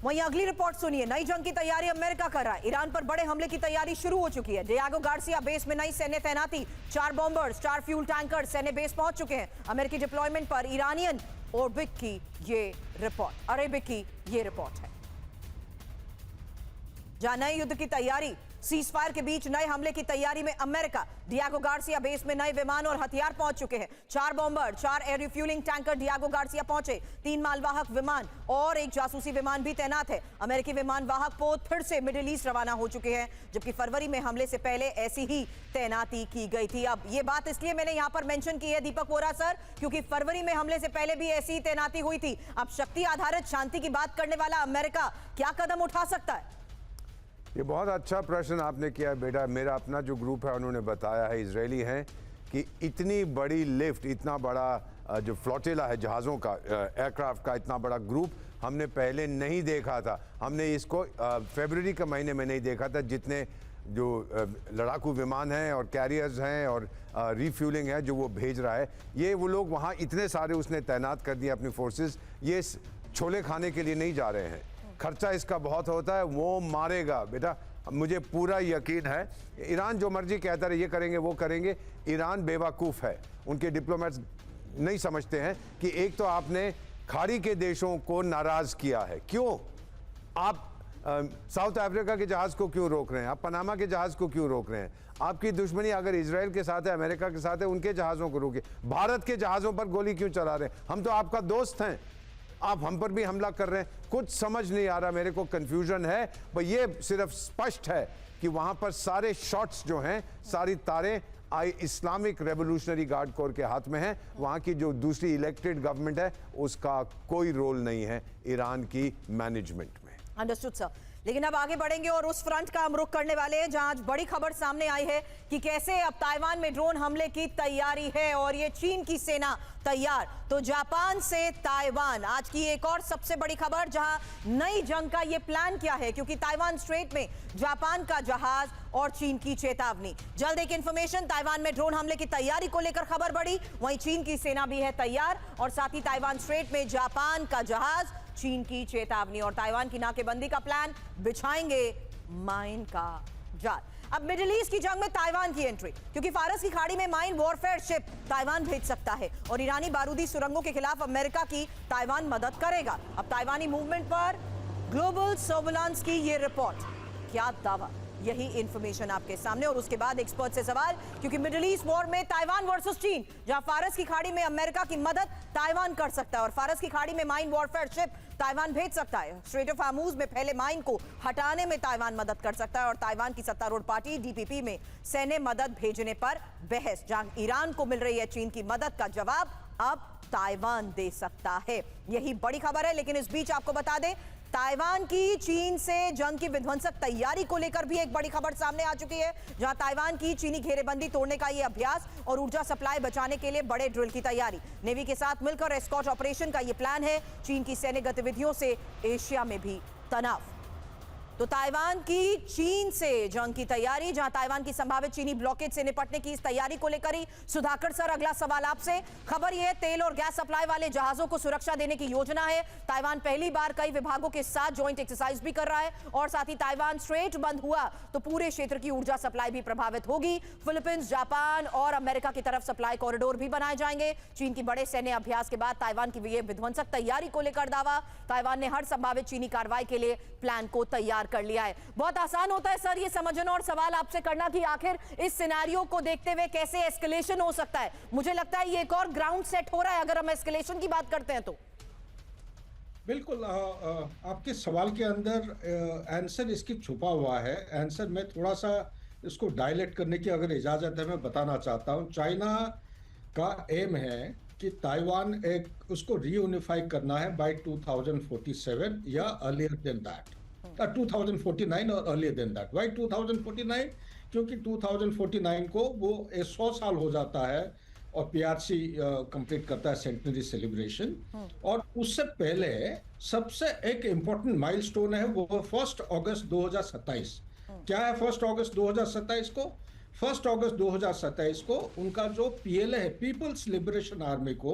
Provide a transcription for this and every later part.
वहीं अगली रिपोर्ट सुनिए। नई जंग की तैयारी अमेरिका कर रहा है। ईरान पर बड़े हमले की तैयारी शुरू हो चुकी है। डियागो गार्सिया बेस में नई सैन्य तैनाती, 4 बॉम्बर्स, 4 फ्यूल टैंकर सैन्य बेस पहुंच चुके हैं। अमेरिकी डिप्लॉयमेंट पर ईरानियन अरेबिक की ये रिपोर्ट है। जहां नए युद्ध की तैयारी, सीजफायर के बीच नए हमले की तैयारी में अमेरिका। डियागो गार्सिया बेस में नए विमान और हथियार पहुंच चुके हैं। 4 bomber, 4 air refuelling tanker Diego Garcia पहुंचे। 3 मालवाहक विमान और 1 जासूसी विमान भी तैनात है। अमेरिकी विमान वाहक पोत फिर से मिडिल ईस्ट रवाना हो चुके हैं, जबकि फरवरी में हमले से पहले ऐसी ही तैनाती की गई थी। अब ये बात इसलिए मैंने यहां पर मेंशन की है दीपक वोरा सर, क्योंकि फरवरी में हमले से पहले भी ऐसी ही तैनाती हुई थी। अब शक्ति आधारित शांति की बात करने वाला अमेरिका क्या कदम उठा सकता है? ये बहुत अच्छा प्रश्न आपने किया बेटा। मेरा अपना जो ग्रुप है उन्होंने बताया है, इजरायली हैं, कि इतनी बड़ी लिफ्ट, इतना बड़ा जो फ्लोटिला है जहाज़ों का, एयरक्राफ्ट का इतना बड़ा ग्रुप हमने पहले नहीं देखा था। हमने इसको फरवरी के महीने में नहीं देखा था। जितने जो लड़ाकू विमान हैं और कैरियर्स हैं और रिफ्यूलिंग है जो वो भेज रहा है, ये वो लोग वहाँ इतने सारे उसने तैनात कर दिए अपनी फोर्सेस। ये छोले खाने के लिए नहीं जा रहे हैं। खर्चा इसका बहुत होता है, वो मारेगा बेटा, मुझे पूरा यकीन है। ईरान जो मर्जी कहता रहे, ये करेंगे वो करेंगे। ईरान बेवकूफ़ है। उनके डिप्लोमेट्स नहीं समझते हैं कि एक तो आपने खाड़ी के देशों को नाराज़ किया है। क्यों आप साउथ अफ्रीका के जहाज़ को क्यों रोक रहे हैं? आप पनामा के जहाज़ को क्यों रोक रहे हैं? आपकी दुश्मनी अगर इजराइल के साथ है, अमेरिका के साथ है, उनके जहाज़ों को रोकिए। भारत के जहाज़ों पर गोली क्यों चला रहे हैं? हम तो आपका दोस्त हैं, आप हम पर भी हमला कर रहे हैं। कुछ समझ नहीं आ रहा, मेरे को कंफ्यूजन है। पर ये सिर्फ स्पष्ट है कि वहां पर सारे शॉट्स जो हैं, सारी तारें इस्लामिक रेवोल्यूशनरी गार्ड कोर के हाथ में हैं। वहां की जो दूसरी इलेक्टेड गवर्नमेंट है उसका कोई रोल नहीं है ईरान की मैनेजमेंट में। Understood sir. लेकिन अब आगे बढ़ेंगे और उस फ्रंट का हम रुख करने वाले हैं जहां आज बड़ी खबर सामने आई है कि कैसे अब ताइवान में ड्रोन हमले की तैयारी है और ये चीन की सेना तैयार। तो जापान से ताइवान, आज की एक और सबसे बड़ी खबर, जहां नई जंग का ये प्लान क्या है, क्योंकि ताइवान स्ट्रेट में जापान का जहाज और चीन की चेतावनी। जल्द एक इंफॉर्मेशन, ताइवान में ड्रोन हमले की तैयारी को लेकर खबर बढ़ी। वहीं चीन की सेना भी है तैयार और साथ ही ताइवान स्ट्रेट में जापान का जहाज, चीन की चेतावनी और ताइवान की नाकेबंदी का प्लान, बिछाएंगे माइन का जाल। अब मिडिल ईस्ट की जंग में ताइवान की एंट्री, क्योंकि फारस की खाड़ी में माइन वॉरफेयर शिप ताइवान भेज सकता है और ईरानी बारूदी सुरंगों के खिलाफ अमेरिका की ताइवान मदद करेगा। अब ताइवानी मूवमेंट पर ग्लोबल सर्विलांस की ये रिपोर्ट, क्या दावा, यही इंफॉर्मेशन आपके सामने। और उसके बाद एक्सपर्ट से सवाल, क्योंकि मिडिल ईस्ट वॉर में ताइवान वर्सेस चीन, जहां फारस की खाड़ी में अमेरिका की मदद ताइवान कर सकता है और फारस की खाड़ी में माइन वॉरफेयर शिप ताइवान भेज सकता है। स्ट्रेट ऑफ हार्मूज में फैले माइन को हटाने में ताइवान मदद कर सकता है और ताइवान की सत्तारूढ़ पार्टी डीपीपी में सैन्य मदद भेजने पर बहस। जहां ईरान को मिल रही है चीन की मदद का जवाब, अब ताइवान दे सकता है। यही बड़ी खबर है। लेकिन इस बीच आपको बता दें, ताइवान की चीन से जंग की विध्वंसक तैयारी को लेकर भी एक बड़ी खबर सामने आ चुकी है, जहां ताइवान की चीनी घेरेबंदी तोड़ने का यह अभ्यास और ऊर्जा सप्लाई बचाने के लिए बड़े ड्रिल की तैयारी। नेवी के साथ मिलकर एस्कॉर्ट ऑपरेशन का यह प्लान है। चीन की सैन्य गतिविधियों से एशिया में भी तनाव। तो ताइवान की चीन से जंग की तैयारी, जहां ताइवान की संभावित चीनी ब्लॉकेज से निपटने की इस तैयारी को लेकर ही सुधाकर सर, अगला सवाल आपसे। खबर यह है, तेल और गैस सप्लाई वाले जहाजों को सुरक्षा देने की योजना है। ताइवान पहली बार कई विभागों के साथ ज्वाइंट एक्सरसाइज भी कर रहा है और साथ ही ताइवान स्ट्रेट बंद हुआ तो पूरे क्षेत्र की ऊर्जा सप्लाई भी प्रभावित होगी। फिलीपींस, जापान और अमेरिका की तरफ सप्लाई कॉरिडोर भी बनाए जाएंगे। चीन की बड़े सैन्य अभ्यास के बाद ताइवान की यह विध्वंसक तैयारी को लेकर दावा, ताइवान ने हर संभावित चीनी कार्रवाई के लिए प्लान को तैयार कर लिया है। बहुत आसान होता है सर ये समझना और सवाल आपसे करना कि आखिर इस सिनेरियो को देखते हुए कैसे एस्केलेशन हो सकता है। मुझे लगता है ये एक और ग्राउंड सेट हो रहा है अगर हम एस्केलेशन की बात करते हैं तो। बिल्कुल, आपके सवाल के अंदर आंसर इसकी छुपा हुआ है। आंसर में थोड़ा सा इसको डायलेट करने की अगर इजाजत है, मैं बताना चाहता हूं। चाइना का एम है कि ताइवान एक उसको रीयूनिफाई करना है बाय 2047 या अर्लियर देन दैट, 2049 और अर्लियर देन दैट। वाई 2049? क्योंकि 2049 को वो 100 साल हो जाता है और पीआरसी कंप्लीट करता है सेंटनरी सेलिब्रेशन। और उससे पहले सबसे एक इंपॉर्टेंट माइलस्टोन है, वो 1 अगस्त 2027। क्या है 1 अगस्त 2027 को? 1 अगस्त 2027 को उनका जो पीएलए है, पीपल्स लिबरेशन आर्मी को,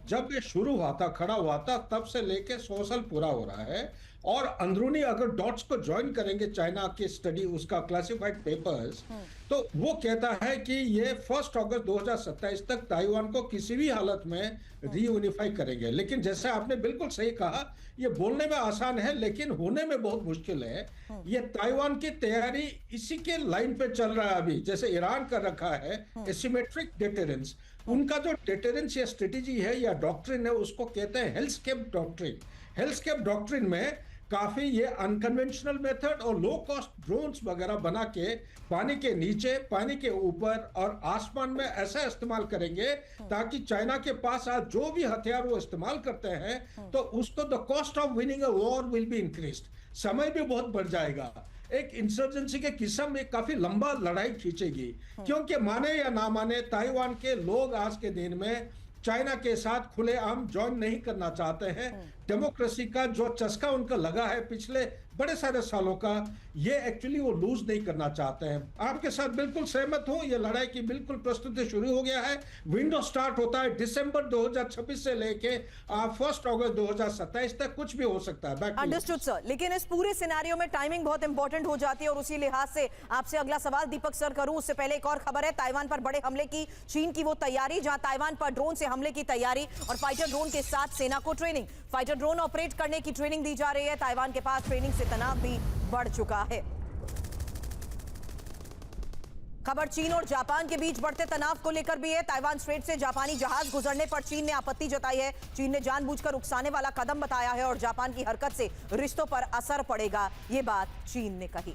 जब ये शुरू हुआ था, खड़ा हुआ था, तब से लेके 100 साल पूरा हो रहा है। और अंदरूनी अगर डॉट्स को ज्वाइन करेंगे चाइना के स्टडी उसका क्लासिफाइड पेपर्स, तो वो कहता है कि ये 1 अगस्त 2027 तक ताइवान को किसी भी हालत में रीयूनिफाई करेंगे। लेकिन जैसे आपने बिल्कुल सही कहा, ये बोलने में आसान है लेकिन होने में बहुत मुश्किल है। ये ताइवान की तैयारी इसी के लाइन पे चल रहा है अभी, जैसे ईरान कर रखा है एसिमेट्रिक डिटरेंस। उनका जो डिटरेंस या स्ट्रेटेजी है या डॉक्ट्रिन है, उसको कहते हैं हेल्सकेप डॉक्ट्रिन। हेल्सकेप डॉक्ट्रिन में काफी ये अनकन्वेंशनल मेथड और लो कॉस्ट ड्रोन्स वगैरह बना के पानी के नीचे, पानी के ऊपर और आसमान में ऐसा इस्तेमाल करेंगे ताकि चाइना के पास आज जो भी हथियार वो इस्तेमाल करते हैं तो उसको the cost of winning a war will be increased, समय भी बहुत बढ़ जाएगा। एक इंसर्जेंसी के किस्म में काफी लंबा लड़ाई खींचेगी, क्योंकि माने या ना माने ताइवान के लोग आज के दिन में चाइना के साथ खुलेआम ज्वाइन नहीं करना चाहते हैं। डेमोक्रेसी का जो चस्का उनका लगा है पिछले बड़े सारे सालों का, ये एक्चुअली वो लूज नहीं करना चाहते हैं। आपके साथ बिल्कुल सहमत हूं, ये लड़ाई की बिल्कुल प्रस्तुति शुरू हो गया है। विंडो स्टार्ट होता है दिसंबर 2026 से लेके 1 अगस्त 2027 तक, कुछ भी हो सकता है। अंडरस्टूड सर, लेकिन इस पूरे सिनेरियो में टाइमिंग बहुत इंपॉर्टेंट हो जाती है और उसी लिहाज से आपसे अगला सवाल दीपक सर करूं उससे पहले एक और खबर है, ताइवान पर बड़े हमले की चीन की वो तैयारी, जहां ताइवान पर ड्रोन से हमले की तैयारी और फाइटर ड्रोन के साथ सेना को ट्रेनिंग, फाइटर ड्रोन ऑपरेट करने की ट्रेनिंग दी जा रही है। ताइवान के पास ट्रेनिंग से तनाव भी बढ़ चुका है। खबर चीन और जापान के बीच बढ़ते तनाव को लेकर भी है। ताइवान स्ट्रेट से जापानी जहाज गुजरने पर चीन ने आपत्ति जताई है। चीन ने जानबूझकर उकसाने वाला कदम बताया है और जापान की हरकत से रिश्तों पर असर पड़ेगा, ये बात चीन ने कही।